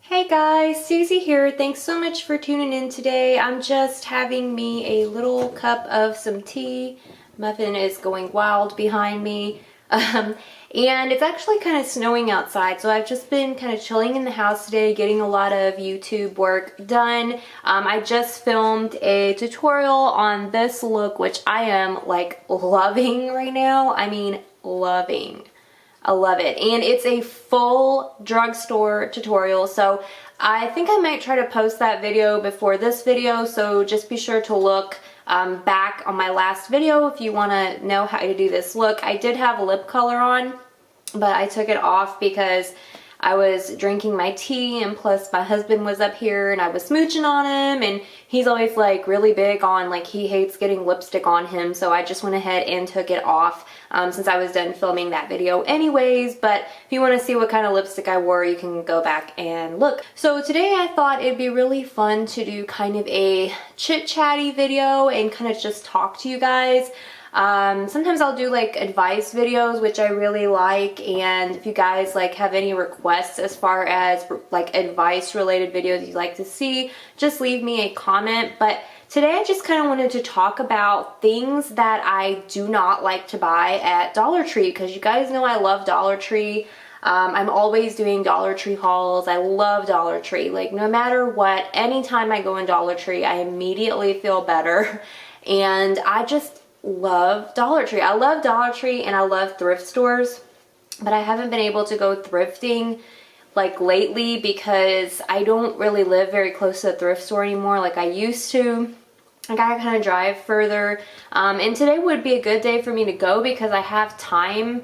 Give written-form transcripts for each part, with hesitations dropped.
Hey guys, Susie here. Thanks so much for tuning in today. I'm just having me a little cup of some tea. Muffin is going wild behind me. And it's actually kind of snowing outside, so I've just been kind of chilling in the house today, getting a lot of YouTube work done. I just filmed a tutorial on this look, which I am like loving right now. I mean, loving. I love it. And it's a full drugstore tutorial, so I think I might try to post that video before this video, so just be sure to look back on my last video if you want to know how to do this look. I did have lip color on, but I took it off because I was drinking my tea, and plus my husband was up here and I was smooching on him, and he's always like really big on, like, he hates getting lipstick on him, so I just went ahead and took it off since I was done filming that video anyways. But if you want to see what kind of lipstick I wore, you can go back and look. So today I thought it'd be really fun to do kind of a chit-chatty video and kind of just talk to you guys. Sometimes I'll do like advice videos, which I really like, and if you guys like have any requests as far as like advice related videos you'd like to see, just leave me a comment. But today I just kind of wanted to talk about things that I do not like to buy at Dollar Tree, because you guys know I love Dollar Tree. I'm always doing Dollar Tree hauls. I love Dollar Tree. Like, no matter what, anytime I go in Dollar Tree, I immediately feel better. And I just love Dollar Tree. I love Dollar Tree and I love thrift stores, but I haven't been able to go thrifting like lately because I don't really live very close to the thrift store anymore like I used to. I gotta kind of drive further, and today would be a good day for me to go because I have time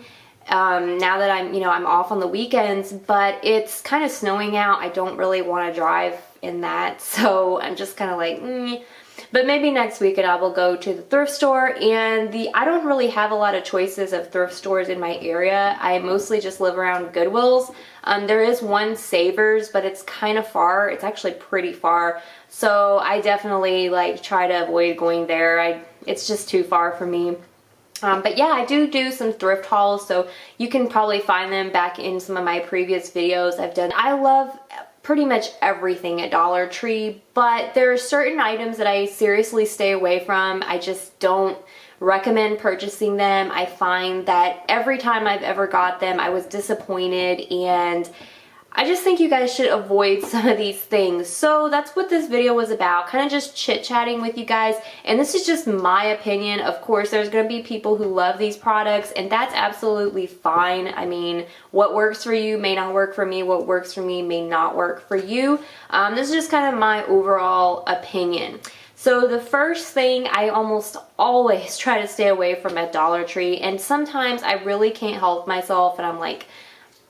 now that I'm off on the weekends, but it's kind of snowing out. I don't really want to drive in that, so I'm just kind of like, But maybe next weekend I will go to the thrift store, and I don't really have a lot of choices of thrift stores in my area. I mostly just live around Goodwill's. There is one Savers, but it's kind of far. It's actually pretty far. So I definitely like try to avoid going there. It's just too far for me. But yeah, I do some thrift hauls, so you can probably find them back in some of my previous videos I've done. I love pretty much everything at Dollar Tree, but there are certain items that I seriously stay away from. I just don't recommend purchasing them. I find that every time I've ever got them, I was disappointed, and I just think you guys should avoid some of these things. So that's what this video was about, kind of just chit-chatting with you guys. And this is just my opinion. Of course, there's going to be people who love these products, and that's absolutely fine. I mean, what works for you may not work for me. What works for me may not work for you. This is just kind of my overall opinion. So the first thing I almost always try to stay away from at Dollar Tree, and sometimes I really can't help myself and I'm like,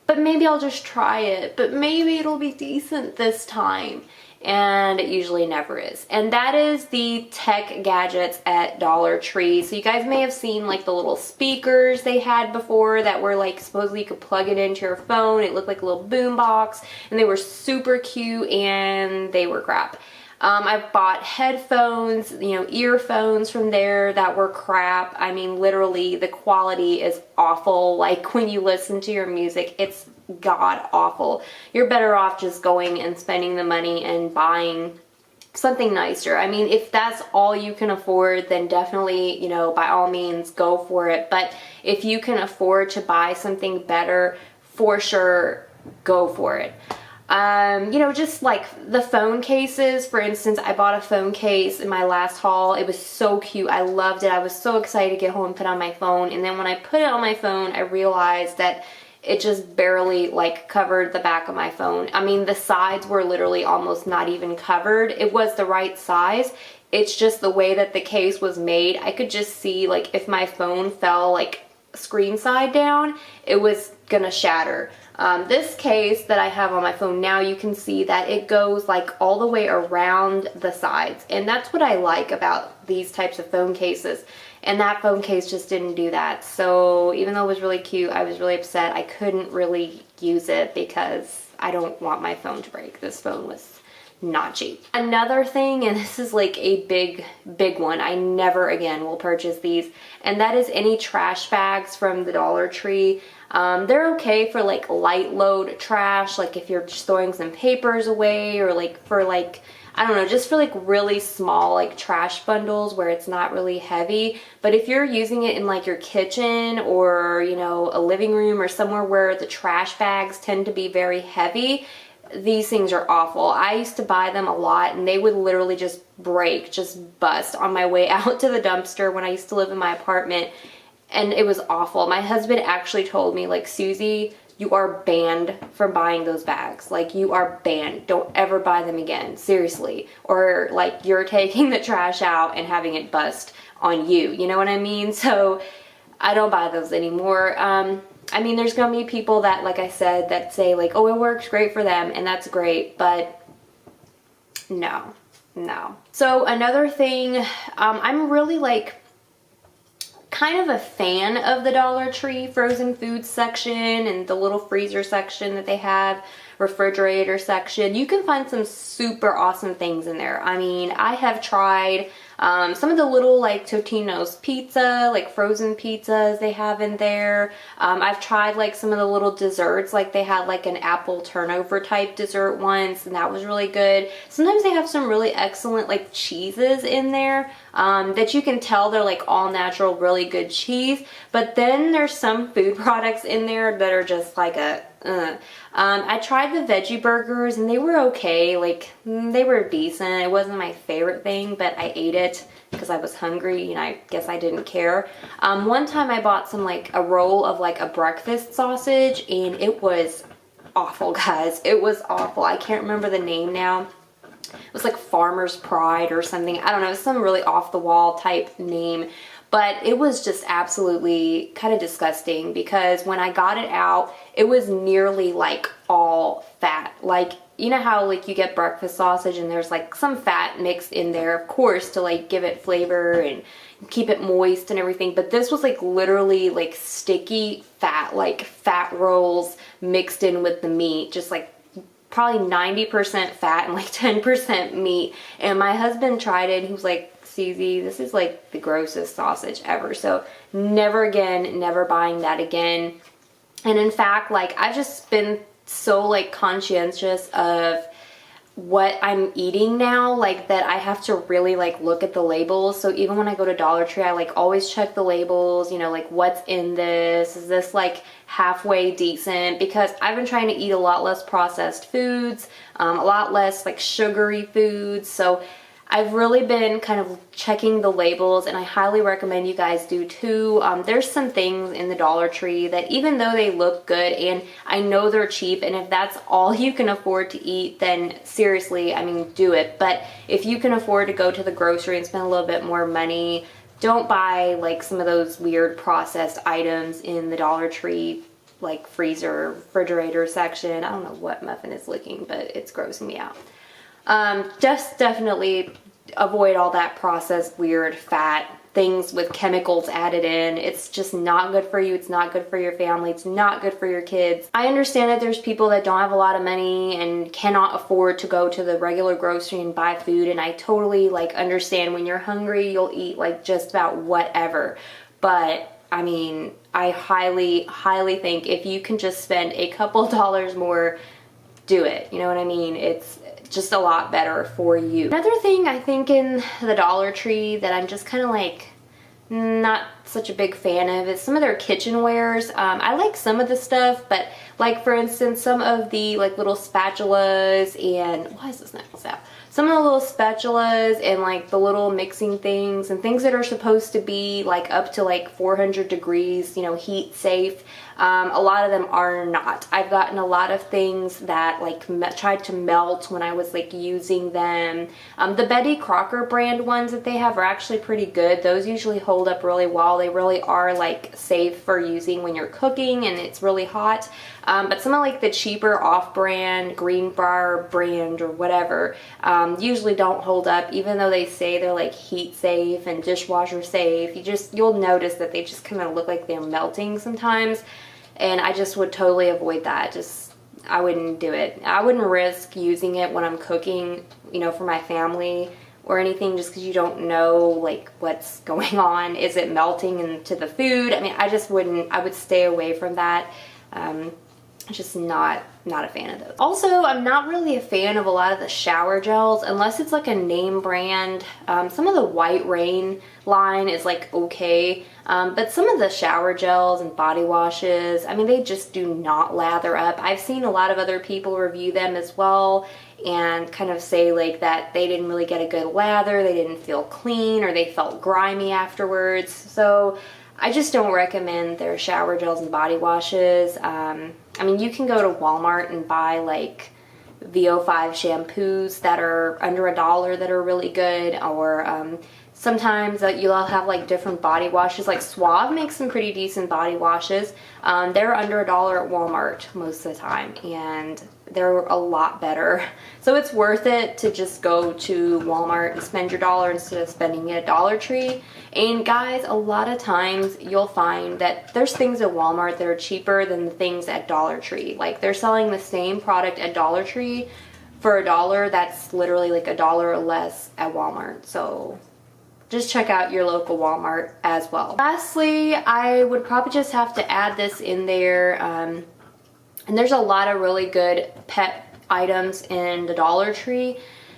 but maybe I'll just try it, but maybe it'll be decent this time. And it usually never is. And that is the tech gadgets at Dollar Tree. So you guys may have seen like the little speakers they had before that were like supposedly you could plug it into your phone. It looked like a little boom box, and they were super cute, and they were crap. I've bought headphones, earphones from there that were crap. I mean, literally, the quality is awful. Like, when you listen to your music, it's god awful. You're better off just going and spending the money and buying something nicer. I mean, if that's all you can afford, then definitely, by all means, go for it. But if you can afford to buy something better, for sure, go for it. Just like the phone cases, for instance, I bought a phone case in my last haul. It was so cute. I loved it. I was so excited to get home and put it on my phone. And then when I put it on my phone, I realized that it just barely like covered the back of my phone. I mean, the sides were literally almost not even covered. It was the right size. It's just the way that the case was made. I could just see like if my phone fell like screen side down, it was gonna shatter. This case that I have on my phone now, you can see that it goes like all the way around the sides, and that's what I like about these types of phone cases. And that phone case just didn't do that. So even though it was really cute, I was really upset. I couldn't really use it because I don't want my phone to break. This phone was not cheap. Another thing, and this is like a big one, I never again will purchase these, and that is any trash bags from the Dollar Tree. They're okay for like light load trash, like if you're just throwing some papers away, or like for like, I don't know, just for like really small like trash bundles where it's not really heavy. But if you're using it in like your kitchen, or you know, a living room, or somewhere where the trash bags tend to be very heavy, these things are awful. I used to buy them a lot, and they would literally just break, just bust on my way out to the dumpster when I used to live in my apartment, and it was awful. My husband actually told me, like, Susie, you are banned from buying those bags. Like, you are banned. Don't ever buy them again. Seriously. Or, like, you're taking the trash out and having it bust on you. You know what I mean? So, I don't buy those anymore. I mean, there's going to be people that, like I said, that say, like, oh, it works great for them, and that's great, but no. So, another thing, I'm really, like, kind of a fan of the Dollar Tree frozen food section and the little freezer section that they have, refrigerator section. You can find some super awesome things in there. I mean, I have tried some of the little like Totino's pizza, like frozen pizzas they have in there. I've tried like some of the little desserts, like they had like an apple turnover type dessert once, and that was really good. Sometimes they have some really excellent like cheeses in there that you can tell they're like all natural, really good cheese. But then there's some food products in there that are just like I tried the veggie burgers, and they were okay. Like, they were decent. It wasn't my favorite thing, but I ate it because I was hungry, and I guess I didn't care. One time I bought some, like, a roll of, like, a breakfast sausage, and it was awful, guys. It was awful. I can't remember the name now. It was like Farmer's Pride or something. I don't know. It was some really off-the-wall type name. But it was just absolutely kind of disgusting, because when I got it out, it was nearly like all fat. Like, you know how like you get breakfast sausage and there's like some fat mixed in there, of course, to like give it flavor and keep it moist and everything. But this was like literally like sticky fat, like fat rolls mixed in with the meat, just like probably 90% fat and like 10% meat. And my husband tried it and he was like, Susie, this is like the grossest sausage ever. So never again, never buying that again. And in fact, like, I've just been so like conscientious of what I'm eating now, like, that I have to really like look at the labels. So even when I go to Dollar Tree, I like always check the labels, you know, like what's in this, is this like halfway decent? Because I've been trying to eat a lot less processed foods, a lot less like sugary foods. So I've really been kind of checking the labels, and I highly recommend you guys do too. There's some things in the Dollar Tree that, even though they look good and I know they're cheap, and if that's all you can afford to eat, then seriously, I mean, do it. But if you can afford to go to the grocery and spend a little bit more money, don't buy like some of those weird processed items in the Dollar Tree, like freezer, refrigerator section. I don't know what Muffin is licking, but it's grossing me out. Just definitely avoid all that processed, weird, fat things with chemicals added in. It's just not good for you. It's not good for your family. It's not good for your kids. I understand that there's people that don't have a lot of money and cannot afford to go to the regular grocery and buy food, and I totally like understand when you're hungry, you'll eat like just about whatever. But I mean, I highly, highly think if you can just spend a couple dollars more, do it. You know what I mean? It's just a lot better for you. Another thing I think in the Dollar Tree that I'm just kind of like not such a big fan of is some of their kitchenwares. I like some of the stuff, but like for instance, some of the like little spatulas and why is this necklace out? Some of the little spatulas and like the little mixing things and things that are supposed to be like up to like 400 degrees, you know, heat safe. A lot of them are not. I've gotten a lot of things that like tried to melt when I was like using them. The Betty Crocker brand ones that they have are actually pretty good. Those usually hold up really well. They really are like safe for using when you're cooking and it's really hot. But some of like the cheaper off-brand, Greenbrier brand or whatever, usually don't hold up, even though they say they're like heat safe and dishwasher safe. You'll notice that they just kind of look like they're melting sometimes. And I just would totally avoid that. I wouldn't do it. I wouldn't risk using it when I'm cooking, you know, for my family. or anything, just because you don't know like what's going on. Is it melting into the food? I mean, I just wouldn't, I would stay away from that. Just not a fan of those. Also, I'm not really a fan of a lot of the shower gels unless it's like a name brand. Some of the White Rain line is like okay, but some of the shower gels and body washes, I mean, they just do not lather up. I've seen a lot of other people review them as well and kind of say like that they didn't really get a good lather, they didn't feel clean, or they felt grimy afterwards. So I just don't recommend their shower gels and body washes. I mean, you can go to Walmart and buy like VO5 shampoos that are under $1 that are really good, or sometimes you'll have like different body washes. Like Suave makes some pretty decent body washes. They're under $1 at Walmart most of the time, and they're a lot better. So it's worth it to just go to Walmart and spend your $1 instead of spending it at Dollar Tree. And guys, a lot of times you'll find that there's things at Walmart that are cheaper than the things at Dollar Tree. Like they're selling the same product at Dollar Tree for $1 that's literally like $1 or less at Walmart. So just check out your local Walmart as well. Lastly, I would probably just have to add this in there. And there's a lot of really good pet items in the Dollar Tree.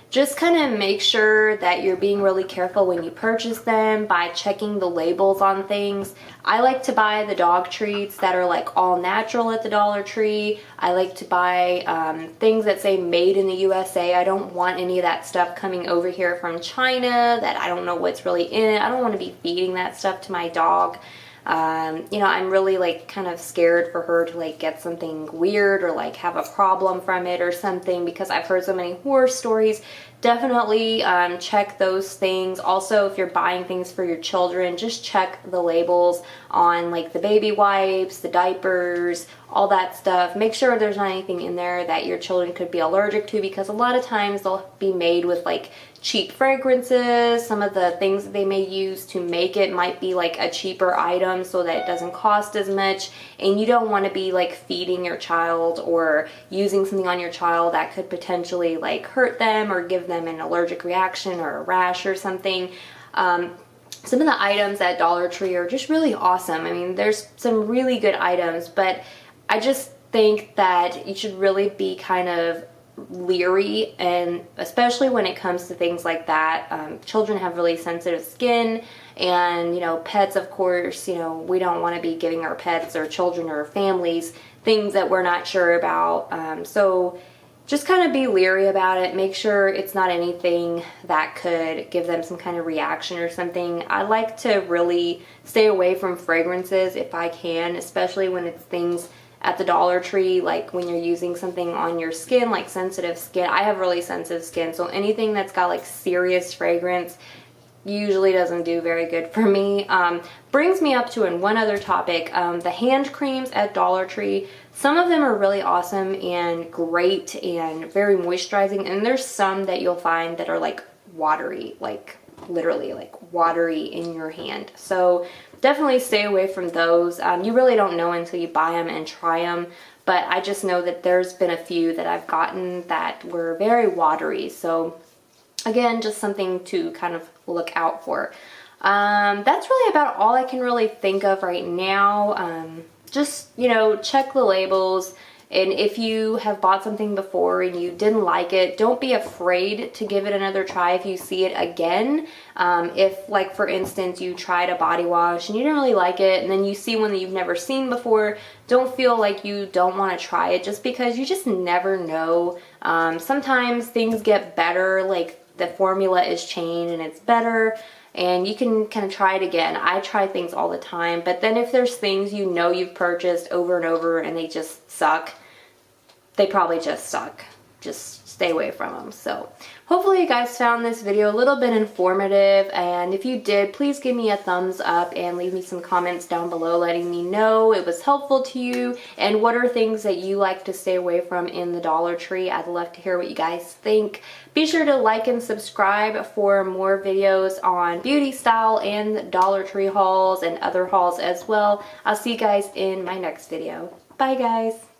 Just kind of make sure that you're being really careful when you purchase them by checking the labels on things. I like to buy the dog treats that are like all natural at the Dollar Tree. I like to buy things that say made in the USA. I don't want any of that stuff coming over here from China that I don't know what's really in it. I don't want to be feeding that stuff to my dog. You know, I'm really like kind of scared for her to like get something weird or like have a problem from it or something, because I've heard so many horror stories. Definitely check those things. Also, if you're buying things for your children, just check the labels on like the baby wipes, the diapers, all that stuff. Make sure there's not anything in there that your children could be allergic to, because a lot of times they'll be made with like cheap fragrances. Some of the things that they may use to make it might be like a cheaper item so that it doesn't cost as much, and you don't want to be like feeding your child or using something on your child that could potentially like hurt them or give them an allergic reaction or a rash or something. Some of the items at Dollar Tree are just really awesome. I mean, there's some really good items, but I just think that you should really be kind of leery, and especially when it comes to things like that. Children have really sensitive skin, and you know, pets, of course, you know, we don't want to be giving our pets or children or families things that we're not sure about. So just kind of be leery about it. Make sure it's not anything that could give them some kind of reaction or something. I like to really stay away from fragrances if I can, especially when it's things at the Dollar Tree, like when you're using something on your skin, like sensitive skin. I have really sensitive skin, so anything that's got like serious fragrance usually doesn't do very good for me. Brings me up to one other topic, the hand creams at Dollar Tree. Some of them are really awesome and great and very moisturizing, and there's some that you'll find that are like watery, like literally like watery in your hand. So definitely stay away from those. You really don't know until you buy them and try them, but I just know that there's been a few that I've gotten that were very watery. So again, just something to kind of look out for. That's really about all I can really think of right now. Just, you know, check the labels. And if you have bought something before and you didn't like it, don't be afraid to give it another try if you see it again. If, like, for instance, you tried a body wash and you didn't really like it, and then you see one that you've never seen before, don't feel like you don't want to try it, just because you just never know. Sometimes things get better, like the formula is changed and it's better, and you can kind of try it again. I try things all the time, but then if there's things you know you've purchased over and over and they just suck, they probably just suck. Just stay away from them. So hopefully you guys found this video a little bit informative, and if you did, please give me a thumbs up and leave me some comments down below letting me know it was helpful to you, and what are things that you like to stay away from in the Dollar Tree. I'd love to hear what you guys think. Be sure to like and subscribe for more videos on beauty style and Dollar Tree hauls and other hauls as well. I'll see you guys in my next video. Bye guys.